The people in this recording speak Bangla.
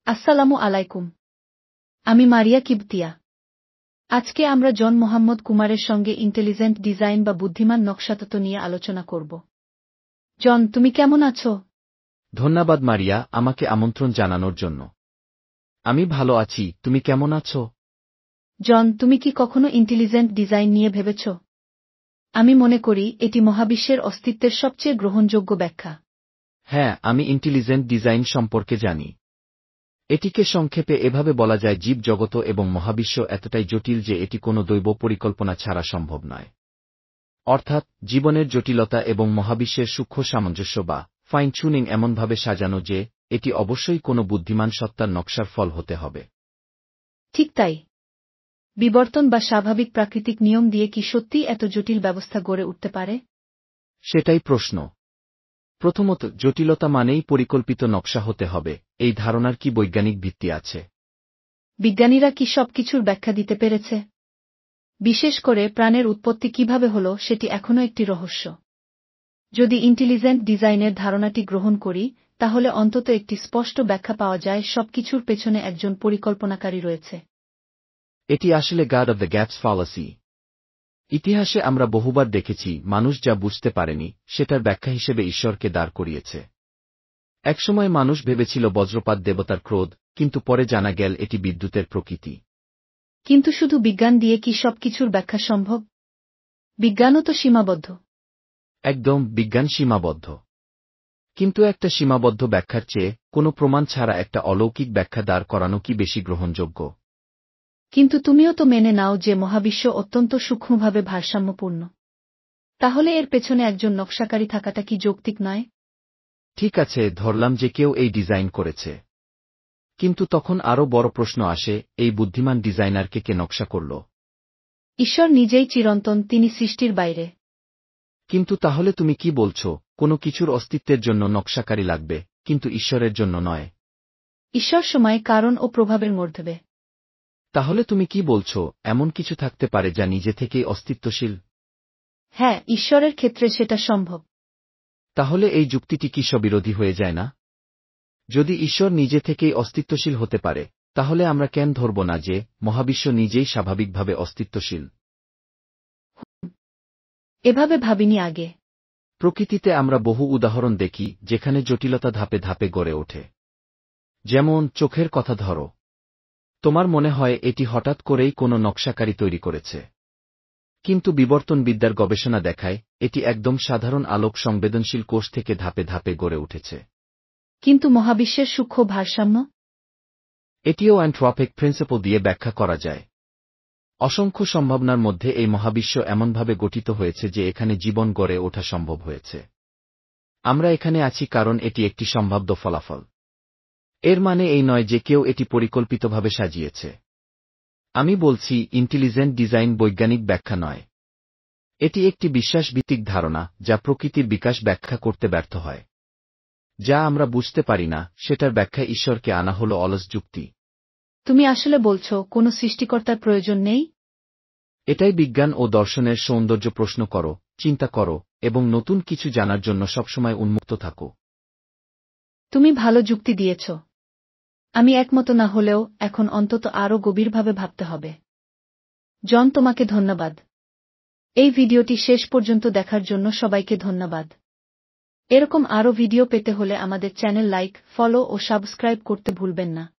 আসসালামু আলাইকুম। আমি মারিয়া কিবতিয়া। আজকে আমরা জন মোহাম্মদ কুমারের সঙ্গে ইন্টেলিজেন্ট ডিজাইন বা বুদ্ধিমান নকশাতত্ত্ব নিয়ে আলোচনা করব। জন, তুমি কেমন আছো? ধন্যবাদ মারিয়া, আমাকে আমন্ত্রণ জানানোর জন্য। আমি ভালো আছি, তুমি কেমন আছো? জন, তুমি কি কখনো ইন্টেলিজেন্ট ডিজাইন নিয়ে ভেবেছ? আমি মনে করি এটি মহাবিশ্বের অস্তিত্বের সবচেয়ে গ্রহণযোগ্য ব্যাখ্যা। হ্যাঁ, আমি ইন্টেলিজেন্ট ডিজাইন সম্পর্কে জানি। এটিকে সংক্ষেপে এভাবে বলা যায়, জীব জগত এবং মহাবিশ্ব এতটাই জটিল যে এটি কোনো দৈব পরিকল্পনা ছাড়া সম্ভব নয়। অর্থাৎ, জীবনের জটিলতা এবং মহাবিশ্বের সূক্ষ্ম সামঞ্জস্য বা ফাইন টিউনিং এমনভাবে সাজানো যে এটি অবশ্যই কোনো বুদ্ধিমান সত্তার নকশার ফল হতে হবে। ঠিক তাই। বিবর্তন বা স্বাভাবিক প্রাকৃতিক নিয়ম দিয়ে কি সত্যিই এত জটিল ব্যবস্থা গড়ে উঠতে পারে? সেটাই প্রশ্ন। প্রথমত, জটিলতা মানেই পরিকল্পিত নকশা হতে হবে, এই ধারণার কি বৈজ্ঞানিক ভিত্তি আছে? বিজ্ঞানীরা কি সবকিছুর ব্যাখ্যা দিতে পেরেছে? বিশেষ করে প্রাণের উৎপত্তি কিভাবে হল সেটি এখনও একটি রহস্য। যদি ইন্টেলিজেন্ট ডিজাইনের ধারণাটি গ্রহণ করি, তাহলে অন্তত একটি স্পষ্ট ব্যাখ্যা পাওয়া যায়, সবকিছুর পেছনে একজন পরিকল্পনাকারী রয়েছে। এটি আসলে গাড অব দ্য গ্যাপস ফ্যালাসি। ইতিহাসে আমরা বহুবার দেখেছি, মানুষ যা বুঝতে পারেনি সেটার ব্যাখ্যা হিসেবে ঈশ্বরকে দাঁড় করিয়েছে। একসময় মানুষ ভেবেছিল বজ্রপাত দেবতার ক্রোধ, কিন্তু পরে জানা গেল এটি বিদ্যুতের প্রকৃতি। কিন্তু শুধু বিজ্ঞান দিয়ে কি সবকিছুর ব্যাখ্যা সম্ভব? বিজ্ঞানও তো সীমাবদ্ধ। একদম, বিজ্ঞান সীমাবদ্ধ। কিন্তু একটা সীমাবদ্ধ ব্যাখ্যার চেয়ে কোনো প্রমাণ ছাড়া একটা অলৌকিক ব্যাখ্যা দাঁড় করানো কি বেশি গ্রহণযোগ্য? কিন্তু তুমিও তো মেনে নাও যে মহাবিশ্ব অত্যন্ত সূক্ষ্মভাবে ভারসাম্যপূর্ণ। তাহলে এর পেছনে একজন নকশাকারী থাকাটা কি যৌক্তিক নয়? ঠিক আছে, ধরলাম যে কেউ এই ডিজাইন করেছে। কিন্তু তখন আরও বড় প্রশ্ন আসে, এই বুদ্ধিমান ডিজাইনারকে কে নকশা করল? ঈশ্বর নিজেই চিরন্তন, তিনি সৃষ্টির বাইরে। কিন্তু তাহলে তুমি কি বলছ, কোনো কিছুর অস্তিত্বের জন্য নকশাকারী লাগবে, কিন্তু ঈশ্বরের জন্য নয়? ঈশ্বর সময়, কারণ ও প্রভাবের মধ্যে। তাহলে তুমি কি বলছ, এমন কিছু থাকতে পারে যা নিজে থেকেই অস্তিত্বশীল? হ্যাঁ, ঈশ্বরের ক্ষেত্রে সেটা সম্ভব। তাহলে এই যুক্তিটি কি স্ববিরোধী হয়ে যায় না? যদি ঈশ্বর নিজে থেকেই অস্তিত্বশীল হতে পারে, তাহলে আমরা কেন ধরব না যে মহাবিশ্ব নিজেই স্বাভাবিকভাবে অস্তিত্বশীল? এভাবে ভাবিনি আগে। প্রকৃতিতে আমরা বহু উদাহরণ দেখি যেখানে জটিলতা ধাপে ধাপে গড়ে ওঠে। যেমন চোখের কথা ধরো। তোমার মনে হয় এটি হঠাৎ করেই কোনো নকশাকারী তৈরি করেছে। কিন্তু বিবর্তনবিদ্যার গবেষণা দেখায় এটি একদম সাধারণ আলোক সংবেদনশীল কোষ থেকে ধাপে ধাপে গড়ে উঠেছে। কিন্তু মহাবিশ্বের সূক্ষ্ম ভারসাম্য? এটিও অ্যান্থ্রপিক প্রিন্সিপল দিয়ে ব্যাখ্যা করা যায়। অসংখ্য সম্ভাবনার মধ্যে এই মহাবিশ্ব এমনভাবে গঠিত হয়েছে যে এখানে জীবন গড়ে ওঠা সম্ভব হয়েছে। আমরা এখানে আছি কারণ এটি একটি সম্ভাব্য ফলাফল। এর মানে এই নয় যে কেউ এটি পরিকল্পিতভাবে সাজিয়েছে। আমি বলছি, ইন্টেলিজেন্ট ডিজাইন বৈজ্ঞানিক ব্যাখ্যা নয়। এটি একটি বিশ্বাসভিত্তিক ধারণা যা প্রকৃতির বিকাশ ব্যাখ্যা করতে ব্যর্থ হয়। যা আমরা বুঝতে পারি না সেটার ব্যাখ্যায় ঈশ্বরকে আনা হল অলস যুক্তি। তুমি আসলে বলছ কোনো সৃষ্টিকর্তার প্রয়োজন নেই? এটাই বিজ্ঞান ও দর্শনের সৌন্দর্য। প্রশ্ন করো, চিন্তা করো, এবং নতুন কিছু জানার জন্য সবসময় উন্মুক্ত থাকো। তুমি ভালো যুক্তি দিয়েছ। আমি একমত না হলেও এখন অন্তত আরও গভীরভাবে ভাবতে হবে। জন, তোমাকে ধন্যবাদ। এই ভিডিওটি শেষ পর্যন্ত দেখার জন্য সবাইকে ধন্যবাদ। এরকম আরও ভিডিও পেতে হলে আমাদের চ্যানেল লাইক, ফলো ও সাবস্ক্রাইব করতে ভুলবেন না।